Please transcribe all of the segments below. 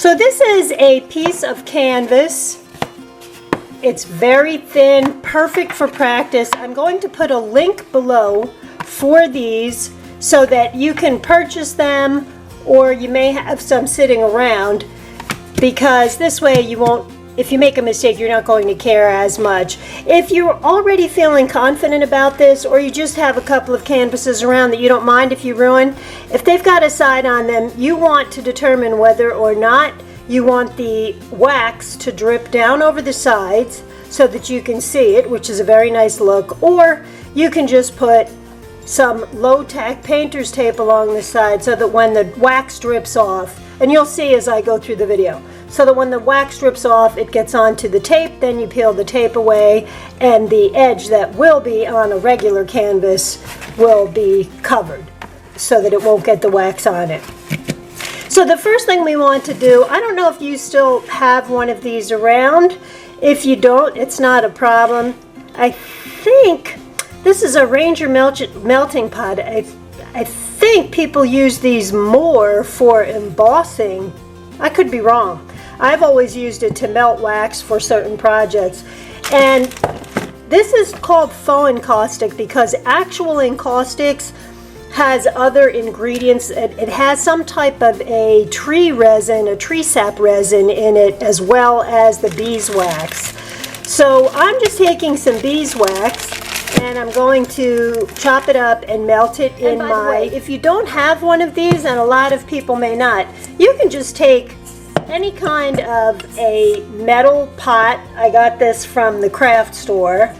So this is a piece of canvas. It's very thin, perfect for practice. I'm going to put a link below for these so that you can purchase them, or you may have some sitting around, because this way you won't, if you make a mistake, you're not going to care as much. If you're already feeling confident about this, or you just have a couple of canvases around that you don't mind if you ruin, if they've got a side on them, you want to determine whether or not you want the wax to drip down over the sides so that you can see it, which is a very nice look, or you can just put some low-tack painter's tape along the side so that when the wax drips off, and you'll see as I go through the video, so that when the wax drips off, it gets onto the tape, then you peel the tape away, and the edge that will be on a regular canvas will be covered so that it won't get the wax on it. So the first thing we want to do, I don't know if you still have one of these around. If you don't, it's not a problem. I think this is a Ranger melting pot. I think people use these more for embossing. I could be wrong. I've always used it to melt wax for certain projects. And this is called faux encaustic because actual encaustics has other ingredients. It has some type of a tree resin, a tree sap resin in it, as well as the beeswax. So I'm just taking some beeswax and I'm going to chop it up and melt it in my... By the way, if you don't have one of these, and a lot of people may not, you can just take any kind of a metal pot. I got this from the craft store.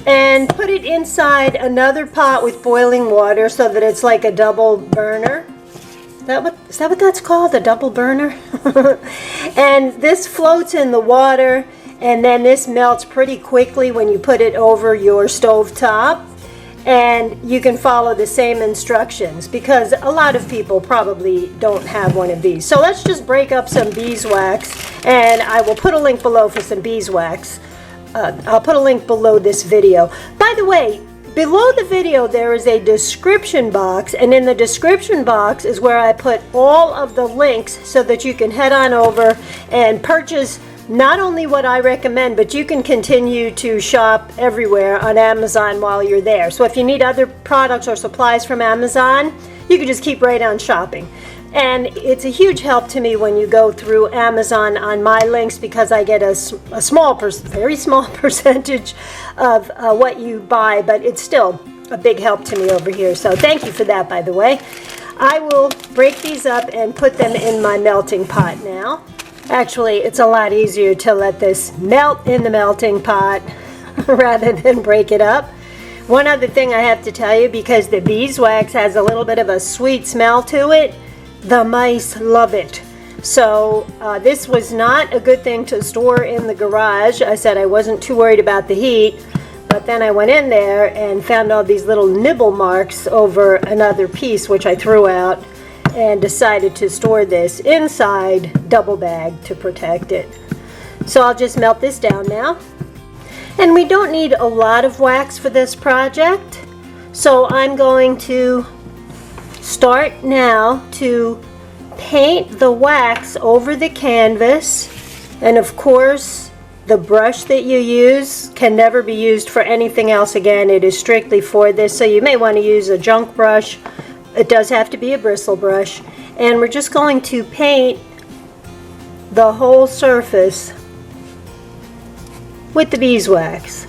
And put it inside another pot with boiling water so that it's like a double burner. Is that what that's called? A double burner? And this floats in the water, and then this melts pretty quickly when you put it over your stove top. And you can follow the same instructions because a lot of people probably don't have one of these. So let's just break up some beeswax, and I will put a link below for some beeswax. I'll put a link below this video. By the way, below the video there is a description box, and in the description box is where I put all of the links so that you can head on over and purchase not only what I recommend, but you can continue to shop everywhere on Amazon while you're there. So if you need other products or supplies from Amazon, you can just keep right on shopping. And it's a huge help to me when you go through Amazon on my links, because I get a very small percentage of what you buy, but it's still a big help to me over here. So thank you for that, by the way. I will break these up and put them in my melting pot now. Actually, it's a lot easier to let this melt in the melting pot rather than break it up. One other thing I have to tell you, because the beeswax has a little bit of a sweet smell to it, the mice love it. So this was not a good thing to store in the garage. I said I wasn't too worried about the heat, but then I went in there and found all these little nibble marks over another piece, which I threw out, and decided to store this inside double bag to protect it. So I'll just melt this down now. And we don't need a lot of wax for this project, so I'm going to start now to paint the wax over the canvas. And of course, the brush that you use can never be used for anything else again. It is strictly for this, so you may want to use a junk brush. It does have to be a bristle brush. And we're just going to paint the whole surface with the beeswax.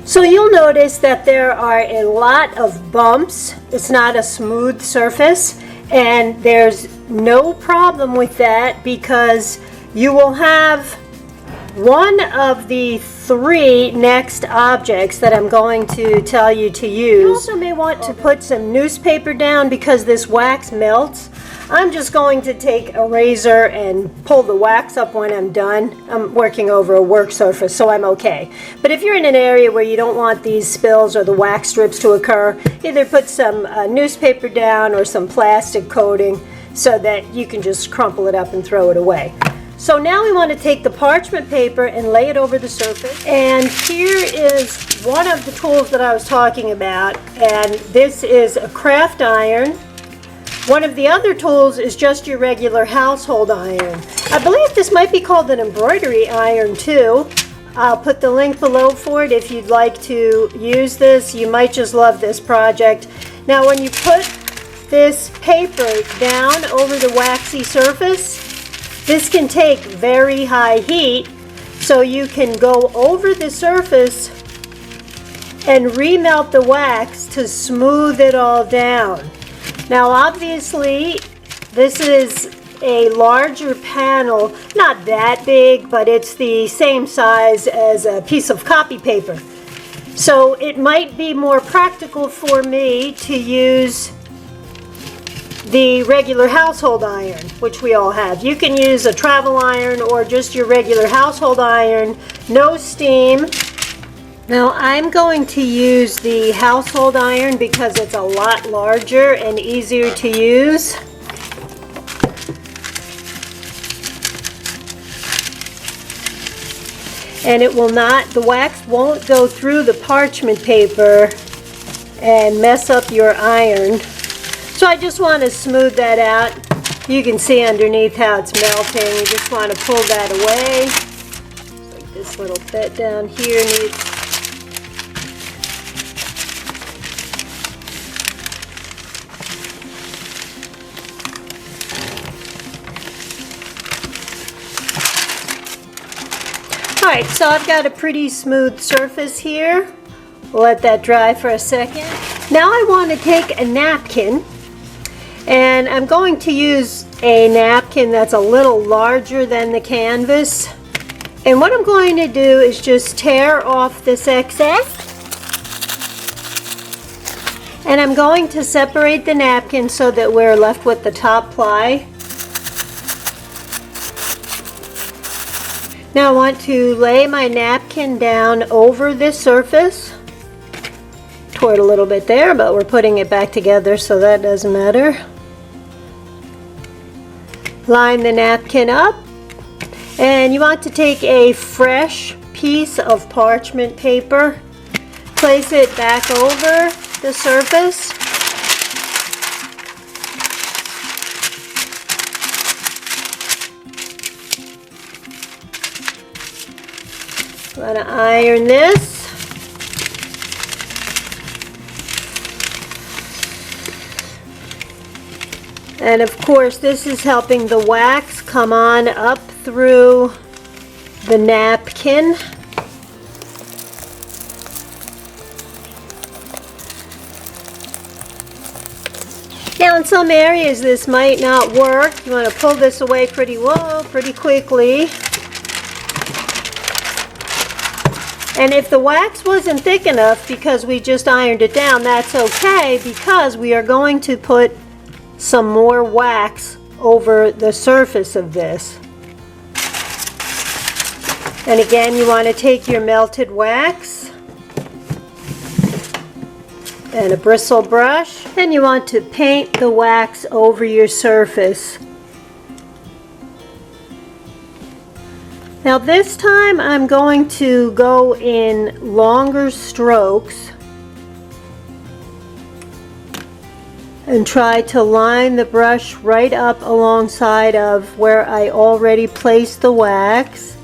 So you'll notice that there are a lot of bumps. It's not a smooth surface, and there's no problem with that because you will have one of the three next objects that I'm going to tell you to use. You also may want to put some newspaper down because this wax melts. I'm just going to take a razor and pull the wax up when I'm done. I'm working over a work surface, so I'm okay. But if you're in an area where you don't want these spills or the wax strips to occur, either put some newspaper down or some plastic coating so that you can just crumple it up and throw it away. So now we want to take the parchment paper and lay it over the surface. And here is one of the tools that I was talking about, and this is a craft iron. One of the other tools is just your regular household iron. I believe this might be called an embroidery iron too. I'll put the link below for it if you'd like to use this. You might just love this project. Now when you put this paper down over the waxy surface, this can take very high heat, so you can go over the surface and remelt the wax to smooth it all down. Now obviously this is a larger panel, not that big, but it's the same size as a piece of copy paper. So it might be more practical for me to use the regular household iron, which we all have. You can use a travel iron or just your regular household iron, no steam. Now I'm going to use the household iron because it's a lot larger and easier to use. And it will not, the wax won't go through the parchment paper and mess up your iron. So I just want to smooth that out. You can see underneath how it's melting. You just want to pull that away. Like this little bit down here needs. Alright, so I've got a pretty smooth surface here. We'll let that dry for a second. Now I want to take a napkin, and I'm going to use a napkin that's a little larger than the canvas. And what I'm going to do is just tear off this excess. And I'm going to separate the napkin so that we're left with the top ply. Now I want to lay my napkin down over this surface. Tore it a little bit there, but we're putting it back together, so that doesn't matter. Line the napkin up, and you want to take a fresh piece of parchment paper, place it back over the surface. I'm going to iron this. And of course this is helping the wax come on up through the napkin. Now in some areas this might not work. You want to pull this away pretty quickly. And if the wax wasn't thick enough because we just ironed it down, that's okay, because we are going to put some more wax over the surface of this. And again, you want to take your melted wax and a bristle brush, and you want to paint the wax over your surface. Now this time I'm going to go in longer strokes and try to line the brush right up alongside of where I already placed the wax.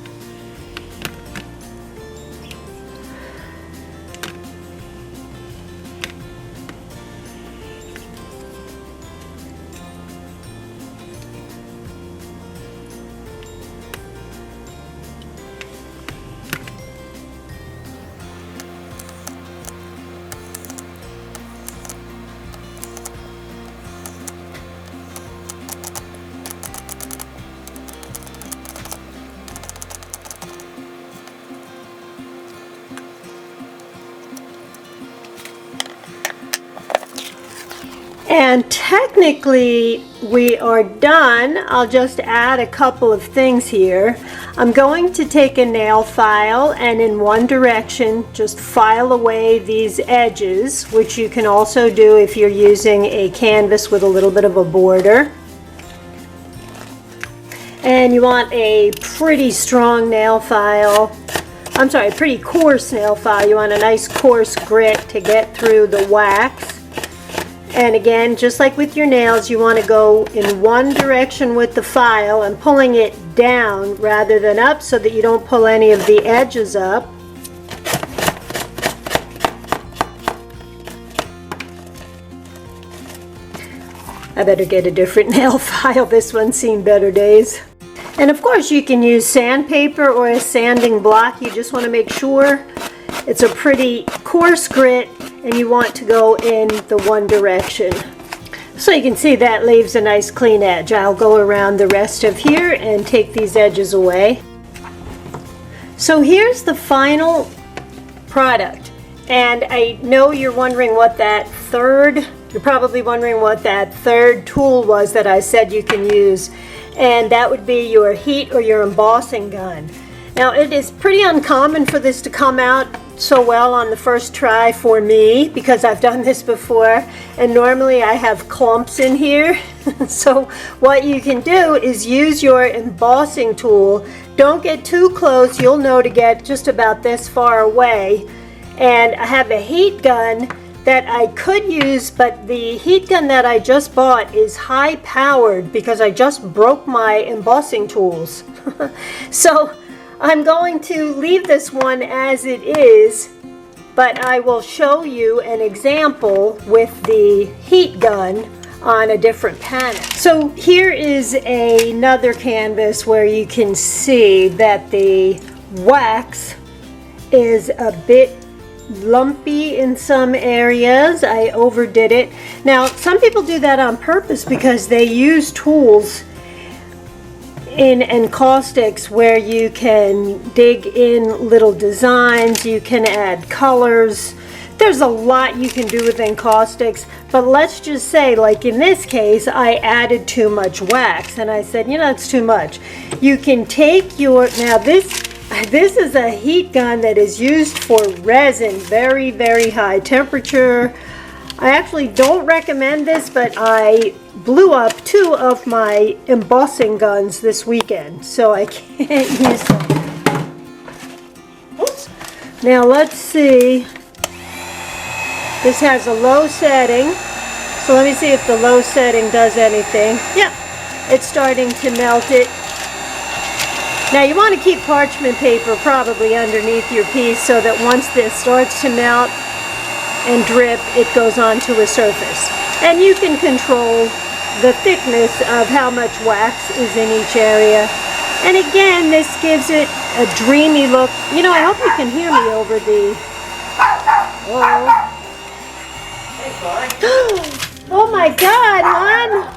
And technically we are done. I'll just add a couple of things here. I'm going to take a nail file and in one direction just file away these edges, which you can also do if you're using a canvas with a little bit of a border. And you want a pretty strong nail file. I'm sorry, a pretty coarse nail file. You want a nice coarse grit to get through the wax. And again, just like with your nails, you want to go in one direction with the file and pulling it down rather than up so that you don't pull any of the edges up. I better get a different nail file. This one's seen better days. And of course you can use sandpaper or a sanding block. You just want to make sure it's a pretty coarse grit and you want to go in the one direction. So you can see that leaves a nice clean edge. I'll go around the rest of here and take these edges away. So here's the final product. And I know you're wondering what that you're probably wondering what that third tool was that I said you can use. And that would be your heat or your embossing gun. Now it is pretty uncommon for this to come out so well on the first try for me because I've done this before and normally I have clumps in here. So what you can do is use your embossing tool. Don't get too close, you'll know to get just about this far away. And I have a heat gun that I could use, but the heat gun that I just bought is high powered because I just broke my embossing tools. So I'm going to leave this one as it is, but I will show you an example with the heat gun on a different panel. So here is another canvas where you can see that the wax is a bit lumpy in some areas. I overdid it. Now some people do that on purpose because they use tools in encaustics where you can dig in little designs, you can add colors. There's a lot you can do with encaustics, but let's just say, like in this case, I added too much wax and I said, you know, it's too much. You can take your, now this is a heat gun that is used for resin, very, very high temperature. I actually don't recommend this, but I blew up 2 of my embossing guns this weekend, so I can't use them. Oops. Now let's see. This has a low setting, so let me see if the low setting does anything. Yeah, it's starting to melt it. Now you want to keep parchment paper probably underneath your piece so that once this starts to melt and drip, it goes onto a surface. And you can control the thickness of how much wax is in each area. And again, this gives it a dreamy look. You know, I hope you can hear me over the... Oh, oh my God, hon!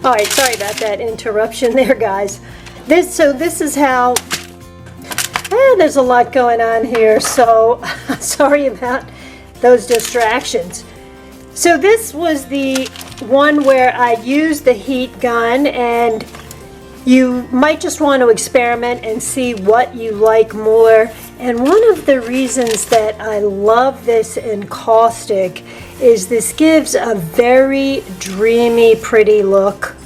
All right, sorry about that interruption there, guys. This is how, there's a lot going on here, so sorry about those distractions. So this was the one where I used the heat gun, and you might just want to experiment and see what you like more. And one of the reasons that I love this encaustic is this gives a very dreamy, pretty look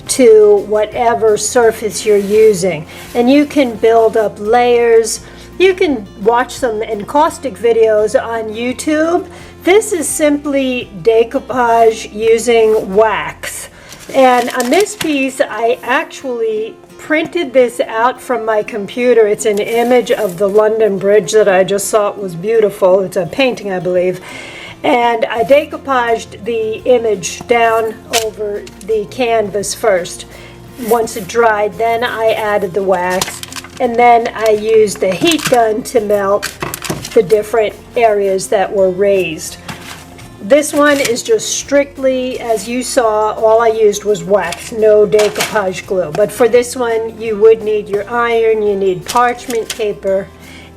to whatever surface you're using. And you can build up layers. You can watch some encaustic videos on YouTube. This is simply decoupage using wax. And on this piece, I actually printed this out from my computer. It's an image of the London Bridge that I just thought was beautiful. It's a painting, I believe. And I decoupaged the image down over the canvas first. Once it dried, then I added the wax. And then I used the heat gun to melt the different areas that were raised. This one is just strictly, as you saw, all I used was wax, no decoupage glue. But for this one, you would need your iron, you need parchment paper,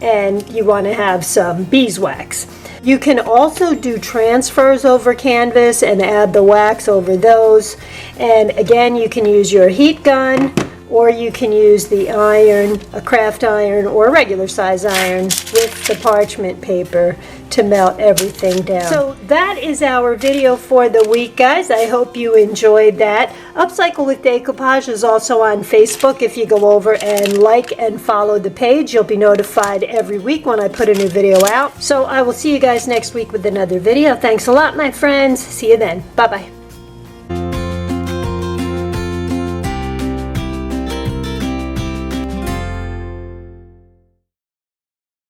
and you want to have some beeswax. You can also do transfers over canvas and add the wax over those. And again, you can use your heat gun, or you can use the iron, a craft iron or a regular size iron with the parchment paper to melt everything down. So that is our video for the week, guys. I hope you enjoyed that. Upcycle with Decoupage is also on Facebook. If you go over and like and follow the page, you'll be notified every week when I put a new video out. So I will see you guys next week with another video. Thanks a lot, my friends. See you then. Bye-bye.